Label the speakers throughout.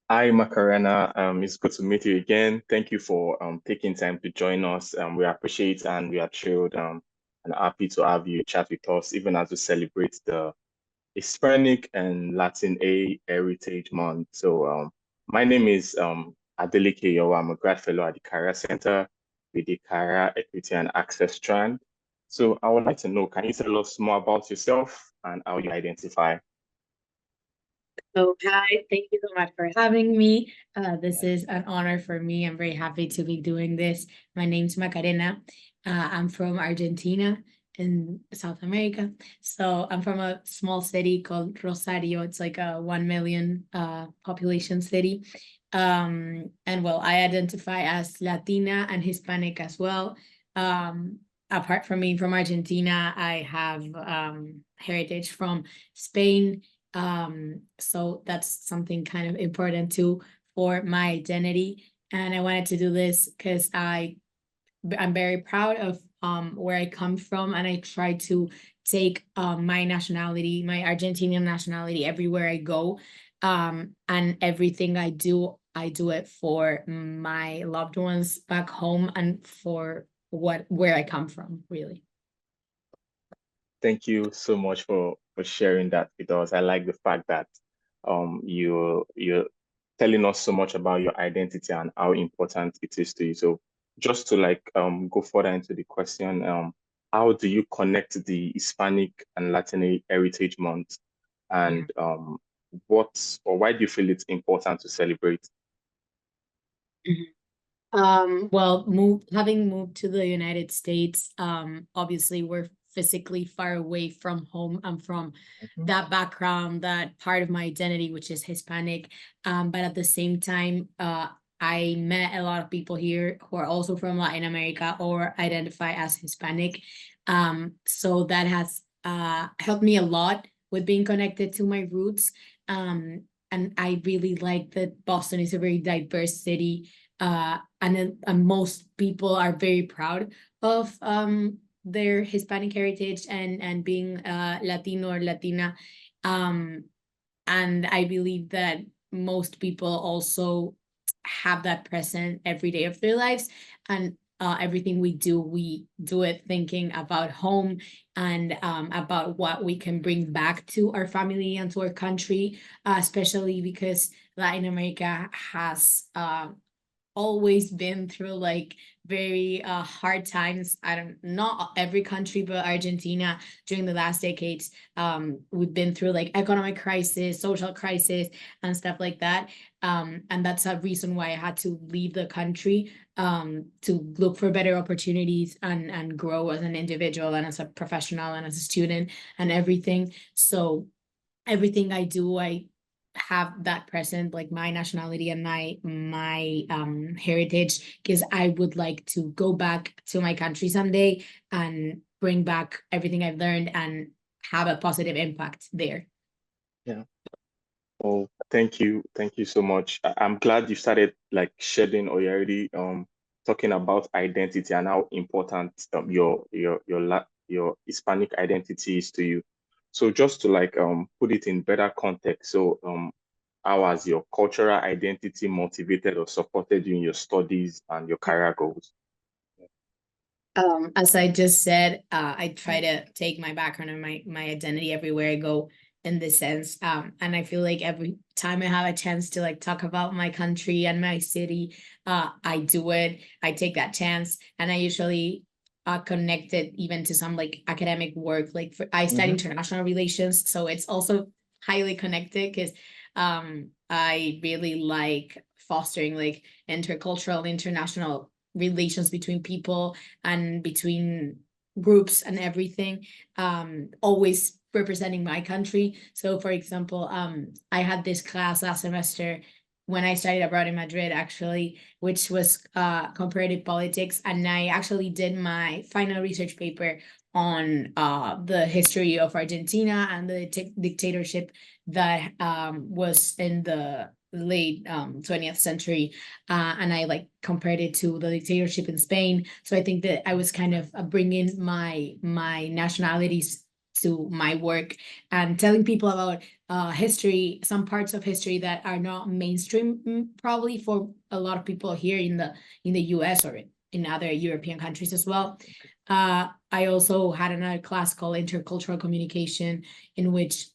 Speaker 1: Hi, Macarena. It's good to meet you again. Thank you for taking time to join us. We appreciate and we are thrilled and happy to have you chat with us, even as we celebrate the Hispanic and Latin A Heritage Month. My name is Adeleke Yowa. I'm a grad fellow at the Career Center with the Career Equity and Access Strand. So, I would like to know, can you tell us more about yourself and how you identify?
Speaker 2: So, hi, thank you so much for having me. This is an honor for me. I'm very happy to be doing this. My name's Macarena. I'm from Argentina in South America. So, I'm from a small city called Rosario. It's like a 1 million population city. And well, I identify as Latina and Hispanic as well. Apart from being from Argentina, I have heritage from Spain, so that's something kind of important too for my identity. And I wanted to do this because I'm very proud of where I come from, and I try to take my nationality, my Argentinian nationality, everywhere I go. And everything I do it for my loved ones back home and for where I come from, really.
Speaker 1: Thank you so much for sharing that with us. I like the fact that you're telling us so much about your identity and how important it is to you. So just to go further into the question, how do you connect the Hispanic and Latin Heritage Month,
Speaker 2: Yeah.
Speaker 1: and what or why do you feel it's important to celebrate?
Speaker 2: Well, having moved to the United States, obviously we're physically far away from home. I'm from
Speaker 1: Mhm.
Speaker 2: that background, that part of my identity, which is Hispanic. But at the same time, I met a lot of people here who are also from Latin America or identify as Hispanic. So that has helped me a lot with being connected to my roots. And I really like that Boston is a very diverse city, and most people are very proud of their Hispanic heritage and being Latino or Latina. Um, and I believe that most people also have that present every day of their lives. And everything we do it thinking about home and about what we can bring back to our family and to our country, especially because Latin America has always been through like very hard times. I don't, not every country, but Argentina during the last decades, we've been through like economic crisis, social crisis, and stuff like that. And that's a reason why I had to leave the country, to look for better opportunities and grow as an individual and as a professional and as a student and everything. So everything I do, I have that present, like my nationality and my heritage, because I would like to go back to my country someday and bring back everything I've learned and have a positive impact there.
Speaker 1: Yeah. Oh, thank you so much. I'm glad you started like shedding or you're already talking about identity and how important your Hispanic identity is to you. So just to put it in better context, how has your cultural identity motivated or supported you in your studies and your career goals?
Speaker 2: As I just said, I try to take my background and my identity everywhere I go in this sense. And I feel like every time I have a chance to like talk about my country and my city, I do it. I take that chance, and I usually connect it even to some like academic work. Like I study
Speaker 1: Hmm.
Speaker 2: international relations, so it's also highly connected because I really like fostering like intercultural, international relations between people and between groups and everything, always representing my country. So for example, I had this class last semester when I studied abroad in Madrid, actually, which was comparative politics, and I actually did my final research paper on the history of Argentina and the dictatorship that was in the late 20th century, and I like compared it to the dictatorship in Spain. So I think that I was kind of bringing my nationalities to my work and telling people about history, some parts of history that are not mainstream, probably for a lot of people here in the US or in other European countries as well. I also had another class called intercultural communication, in which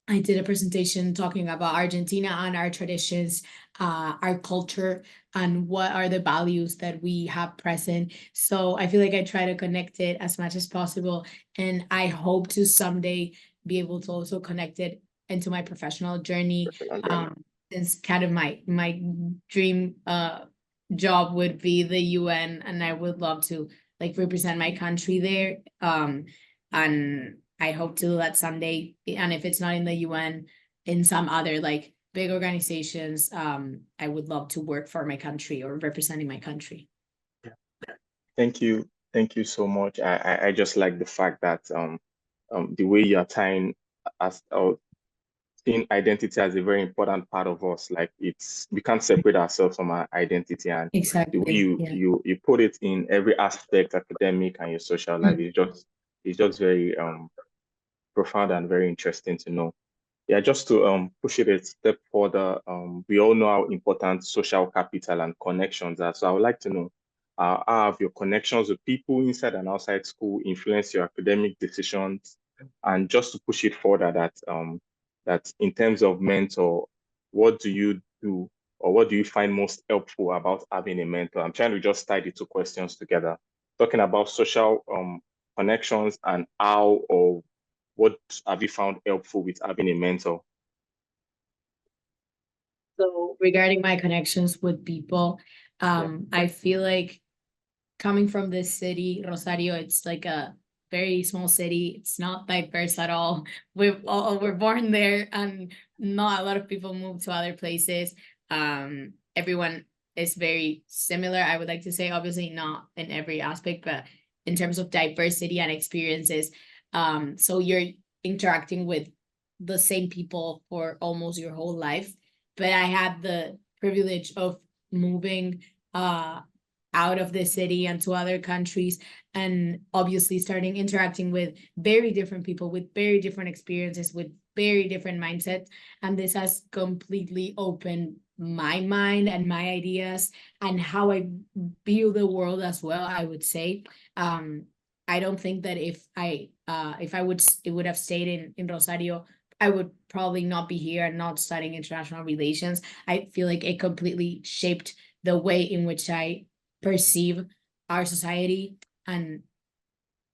Speaker 2: I did a presentation talking about Argentina and our traditions, our culture, and what are the values that we have present. So I feel like I try to connect it as much as possible, and I hope to someday be able to also connect it into my professional journey. Since kind of my dream job would be the UN, and I would love to like represent my country there. And I hope to do that someday. And if it's not in the UN, in some other like big organizations, I would love to work for my country or representing my country.
Speaker 1: Thank you. Thank you so much. I just like the fact that the way you're tying as seeing identity as a very important part of us. Like we can't separate ourselves from our identity, and
Speaker 2: Exactly.
Speaker 1: the way you put it in every aspect, academic and your social life, is just very profound and very interesting to know. Yeah, just to push it a step further, we all know how important social capital and connections are. So I would like to know, how have your connections with people inside and outside school influenced your academic decisions? And just to push it further, that in terms of mentor, what do you do, or what do you find most helpful about having a mentor? I'm trying to just tie the two questions together, talking about social connections and how or what have you found helpful with having a mentor?
Speaker 2: So regarding my connections with people, I feel like coming from this city, Rosario, it's like a very small city. It's not diverse at all. We're born there, and not a lot of people move to other places. Everyone is very similar. I would like to say, obviously not in every aspect, but in terms of diversity and experiences. So you're interacting with the same people for almost your whole life. But I had the privilege of moving out of the city and to other countries, and obviously starting interacting with very different people with very different experiences, with very different mindsets. And this has completely opened my mind and my ideas and how I view the world as well, I would say. I don't think that if I would have stayed in Rosario, I would probably not be here and not studying international relations. I feel like it completely shaped the way in which I perceive our society and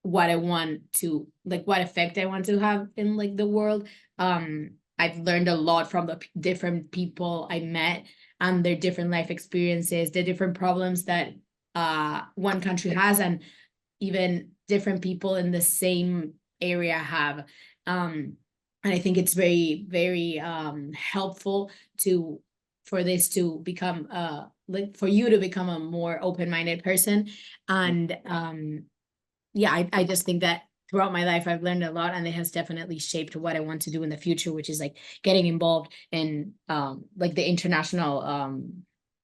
Speaker 2: what I want to like, what effect I want to have in like the world. I've learned a lot from the different people I met and their different life experiences, the different problems that one country has, and even different people in the same area have. And I think it's very, very helpful to for this to become like for you to become a more open-minded person. And yeah, I just think that throughout my life I've learned a lot, and it has definitely shaped what I want to do in the future, which is like getting involved in like the international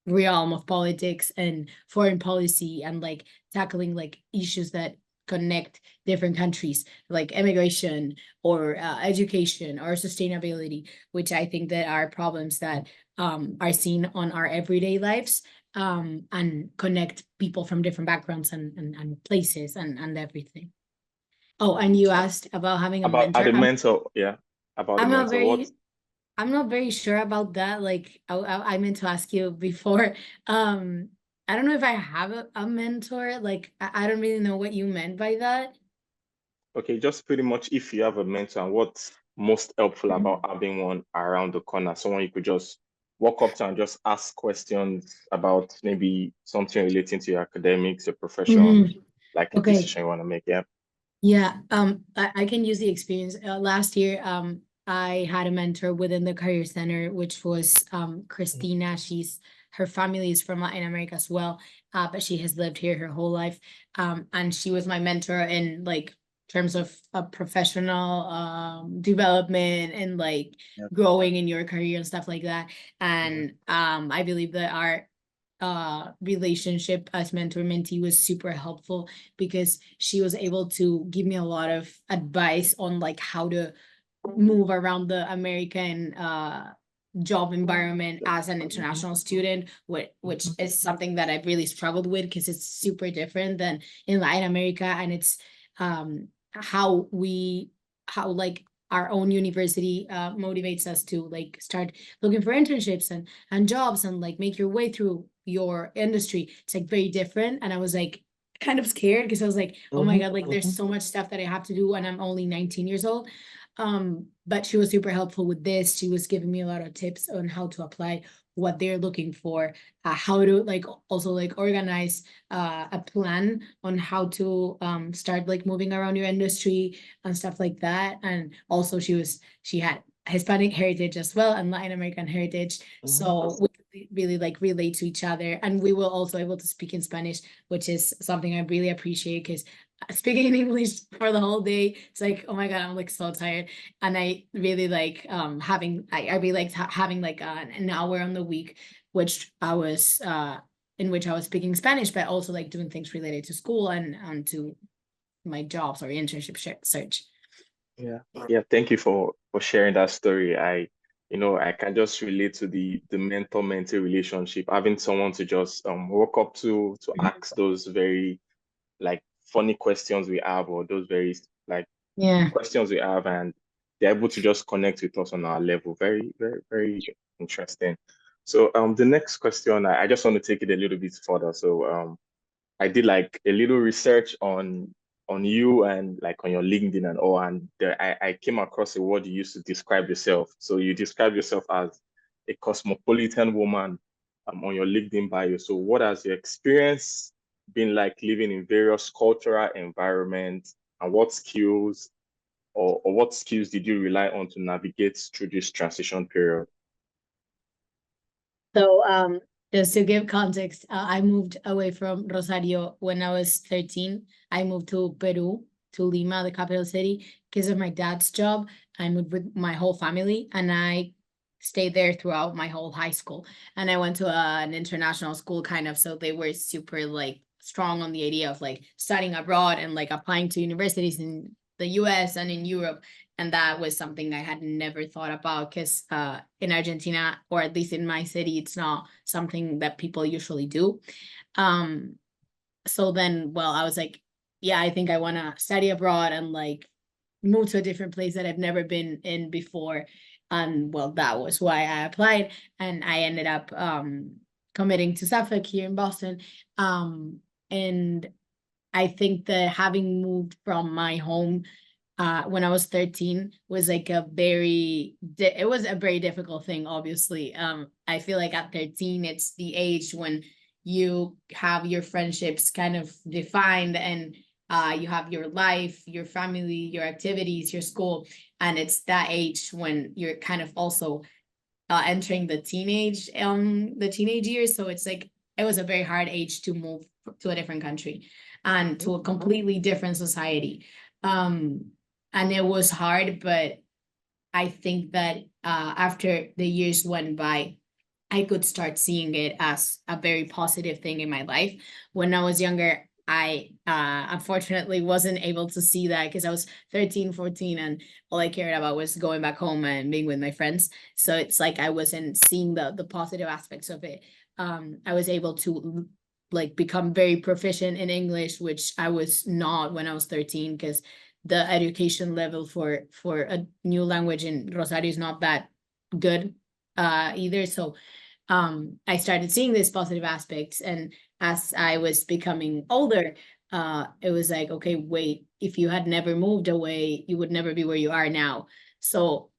Speaker 2: realm of politics and foreign policy, and like tackling like issues that connect different countries, like immigration or education or sustainability, which I think that are problems that are seen on our everyday lives, and connect people from different backgrounds and places and everything. Oh, and you asked about having a
Speaker 1: About
Speaker 2: mentor.
Speaker 1: the mentor, yeah. About the
Speaker 2: I'm not
Speaker 1: mentor, what?
Speaker 2: very I'm not very sure about that. Like I meant to ask you before. Um, I don't know if I have a mentor. Like I don't really know what you meant by that.
Speaker 1: Okay, just pretty much if you have a mentor, and what's most helpful about
Speaker 2: Mhm.
Speaker 1: having one around the corner, someone you could just walk up to and just ask questions about maybe something relating to your academics, your profession,
Speaker 2: Mhm.
Speaker 1: like a
Speaker 2: Okay.
Speaker 1: decision you want to make. Yeah.
Speaker 2: Yeah, I can use the experience. Last year, I had a mentor within the Career Center, which was Christina. Her family is from Latin America as well, but she has lived here her whole life. And she was my mentor in like terms of professional development and like
Speaker 1: Yeah.
Speaker 2: growing in your career and stuff like that. And I believe that our relationship as mentor mentee was super helpful, because she was able to give me a lot of advice on like how to move around the American job environment as an international student, which is something that I've really struggled with, because it's super different than in Latin America. And it's how like our own university motivates us to like start looking for internships and jobs and like make your way through your industry. It's like very different. And I was like kind of scared, because I was like, oh my God, like there's so much stuff that I have to do, and I'm only 19 years old. But she was super helpful with this. She was giving me a lot of tips on how to apply what they're looking for, how to like also like organize a plan on how to start like moving around your industry and stuff like that. And also she had Hispanic heritage as well and Latin American heritage. So we really like relate to each other, and we were also able to speak in Spanish, which is something I really appreciate, because speaking in English for the whole day, it's like, oh my God, I'm like so tired. And I really like I really like having like an hour on the week, which I was in which I was speaking Spanish, but also like doing things related to school and to my jobs or internship search.
Speaker 1: Yeah, thank you for sharing that story. I can just relate to the mentor-mentee relationship, having someone to just walk up to ask those very like funny questions we have, or those very like
Speaker 2: Yeah.
Speaker 1: questions we have, and they're able to just connect with us on our level. Very, very, very interesting. So the next question, I just want to take it a little bit further. So I did like a little research on you and like on your LinkedIn and all, and I came across a word you used to describe yourself. So you describe yourself as a cosmopolitan woman on your LinkedIn bio. So what has your experience been like living in various cultural environments, and what skills or what skills did you rely on to navigate through this transition period?
Speaker 2: So just to give context, I moved away from Rosario when I was 13. I moved to Peru, to Lima, the capital city, because of my dad's job. I moved with my whole family, and I stayed there throughout my whole high school. And I went to an international school kind of, so they were super like strong on the idea of like studying abroad and like applying to universities in the US and in Europe. And that was something I had never thought about, because in Argentina, or at least in my city, it's not something that people usually do. So then, well, I was like, yeah, I think I want to study abroad and like move to a different place that I've never been in before. And well, that was why I applied, and I ended up committing to Suffolk here in Boston. And I think that having moved from my home when I was 13 was like it was a very difficult thing, obviously. I feel like at 13, it's the age when you have your friendships kind of defined, and you have your life, your family, your activities, your school. And it's that age when you're kind of also entering the teenage years. So it's like, it was a very hard age to move to a different country and to a completely different society. And it was hard, but I think that after the years went by, I could start seeing it as a very positive thing in my life. When I was younger, I unfortunately wasn't able to see that, because I was 13, 14, and all I cared about was going back home and being with my friends. So it's like I wasn't seeing the positive aspects of it. I was able to like become very proficient in English, which I was not when I was 13, because the education level for a new language in Rosario is not that good either. So I started seeing these positive aspects. And as I was becoming older, it was like, okay, wait, if you had never moved away, you would never be where you are now. So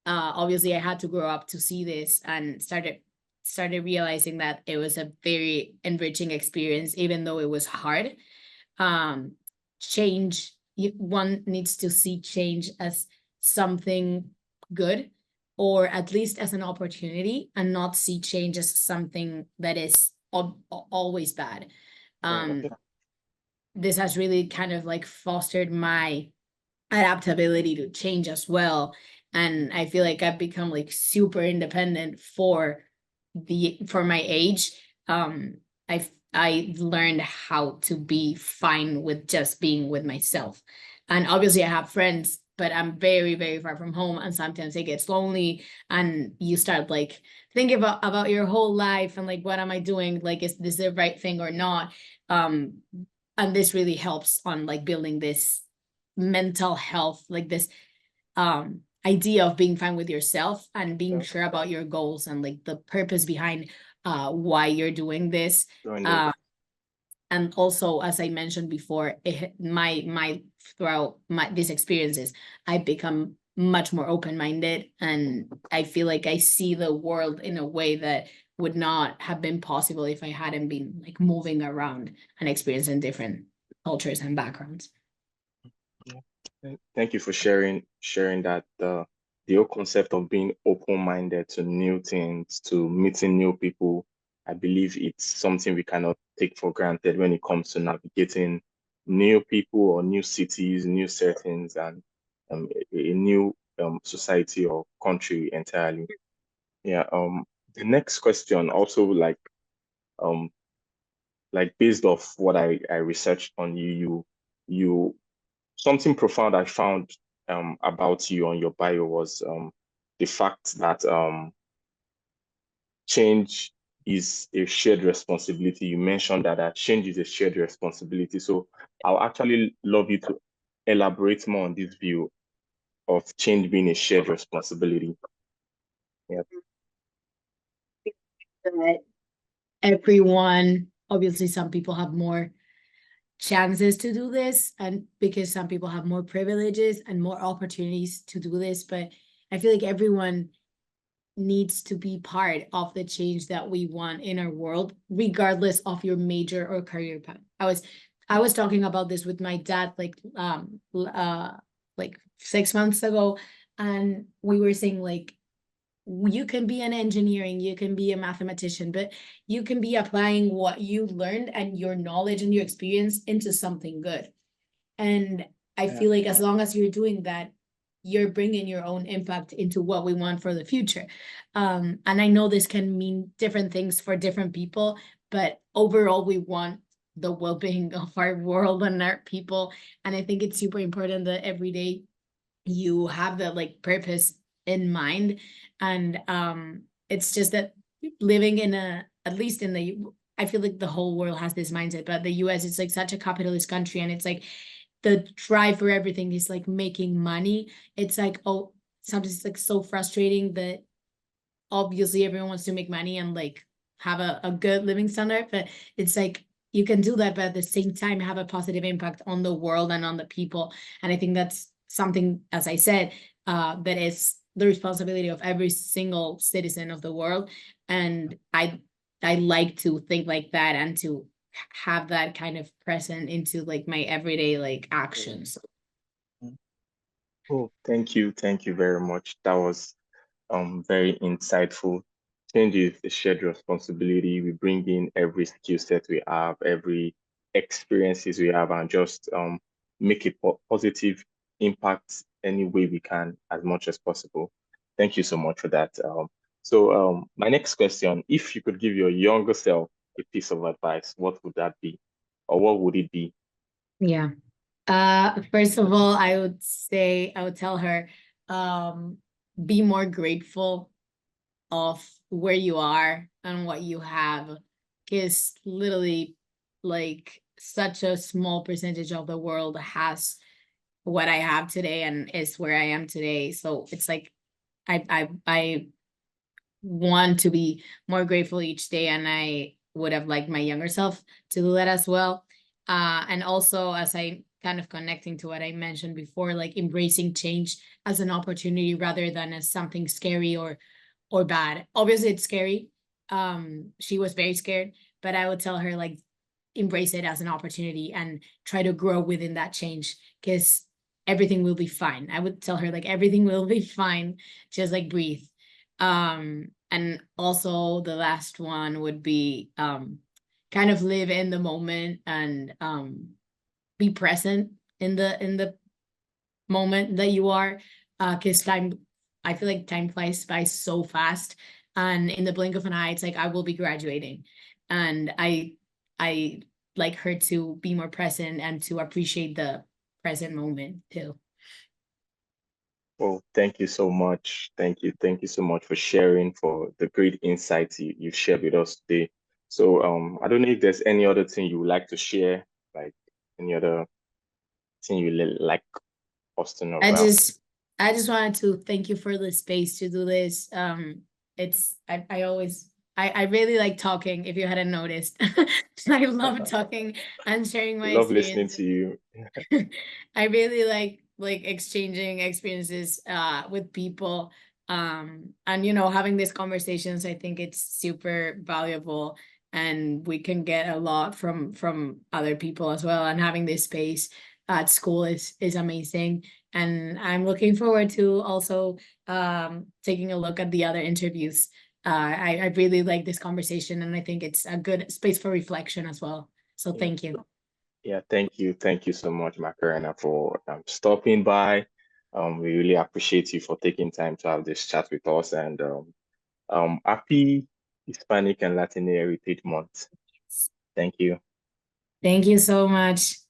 Speaker 2: obviously I had to grow up to see this, and started realizing that it was a very enriching experience, even though it was hard. Change, one needs to see change as something good, or at least as an opportunity, and not see change as something that is always bad. This has really kind of like fostered my adaptability to change as well. And I feel like I've become like super independent for my age. I learned how to be fine with just being with myself. And obviously I have friends, but I'm very, very far from home. And sometimes it gets lonely and you start like thinking about your whole life and like, what am I doing? Like, is this the right thing or not? And this really helps on like building this mental health, like this idea of being fine with yourself and being sure about your goals and like the purpose behind why you're doing this. And also, as I mentioned before, my throughout these experiences, I've become much more open-minded, and I feel like I see the world in a way that would not have been possible if I hadn't been like moving around and experiencing different cultures and backgrounds.
Speaker 1: Thank you for sharing that the whole concept of being open-minded to new things, to meeting new people. I believe it's something we cannot take for granted when it comes to navigating new people or new cities, new settings, and a new society or country entirely. Yeah. The next question also um like based off what I researched on you something profound I found about you on your bio was the fact that change is a shared responsibility. You mentioned that change is a shared responsibility. So I'll actually love you to elaborate more on this view of change being a shared responsibility. Yeah.
Speaker 2: That everyone, obviously, some people have more chances to do this, and because some people have more privileges and more opportunities to do this, but I feel like everyone needs to be part of the change that we want in our world, regardless of your major or career path. I was talking about this with my dad like 6 months ago, and we were saying like, you can be an engineering, you can be a mathematician, but you can be applying what you learned and your knowledge and your experience into something good. And I feel like as long as you're doing that, you're bringing your own impact into what we want for the future. And I know this can mean different things for different people, but overall, we want the well-being of our world and our people. And I think it's super important that every day you have that like purpose in mind. And it's just that living in at least in the, I feel like the whole world has this mindset, but the US is like such a capitalist country, and it's like the drive for everything is like making money. It's like, oh, sometimes it's like so frustrating that obviously everyone wants to make money and like have a good living standard, but it's like you can do that, but at the same time have a positive impact on the world and on the people. And I think that's something, as I said, that is the responsibility of every single citizen of the world. And I like to think like that and to have that kind of present into like my everyday like actions.
Speaker 1: Oh, thank you very much. That was very insightful. Change is a shared responsibility. We bring in every skill set we have, every experiences we have, and just make a positive impact any way we can as much as possible. Thank you so much for that. So my next question, if you could give your younger self a piece of advice, what would that be? Or what would it be?
Speaker 2: Yeah. First of all, I would say, I would tell her, um, be more grateful of where you are and what you have, because literally, like, such a small percentage of the world has what I have today and is where I am today. So it's like I want to be more grateful each day, and I would have liked my younger self to do that as well. And also, as I kind of connecting to what I mentioned before, like embracing change as an opportunity rather than as something scary or bad. Obviously, it's scary. She was very scared, but I would tell her like embrace it as an opportunity and try to grow within that change, because everything will be fine. I would tell her like everything will be fine. Just like breathe. And also the last one would be kind of live in the moment and be present in the moment that you are, because time, I feel like time flies by so fast, and in the blink of an eye it's like I will be graduating, and I like her to be more present and to appreciate the present moment too.
Speaker 1: Well, thank you so much. Thank you. Thank you so much for sharing, for the great insights you've shared with us today. So I don't know if there's any other thing you would like to share, like any other thing you like us to know
Speaker 2: I
Speaker 1: about.
Speaker 2: just I just wanted to thank you for the space to do this. It's I always I really like talking, if you hadn't noticed. I love talking and sharing
Speaker 1: We
Speaker 2: my
Speaker 1: love listening
Speaker 2: experiences.
Speaker 1: to you.
Speaker 2: I really like exchanging experiences with people, and having these conversations. I think it's super valuable, and we can get a lot from other people as well, and having this space at school is amazing, and I'm looking forward to also taking a look at the other interviews. I really like this conversation, and I think it's a good space for reflection as well, so
Speaker 1: Yeah.
Speaker 2: thank you.
Speaker 1: Yeah, thank you. Thank you so much, Macarena, for stopping by. We really appreciate you for taking time to have this chat with us, and happy Hispanic and Latin Heritage Month. Thank you.
Speaker 2: Thank you so much.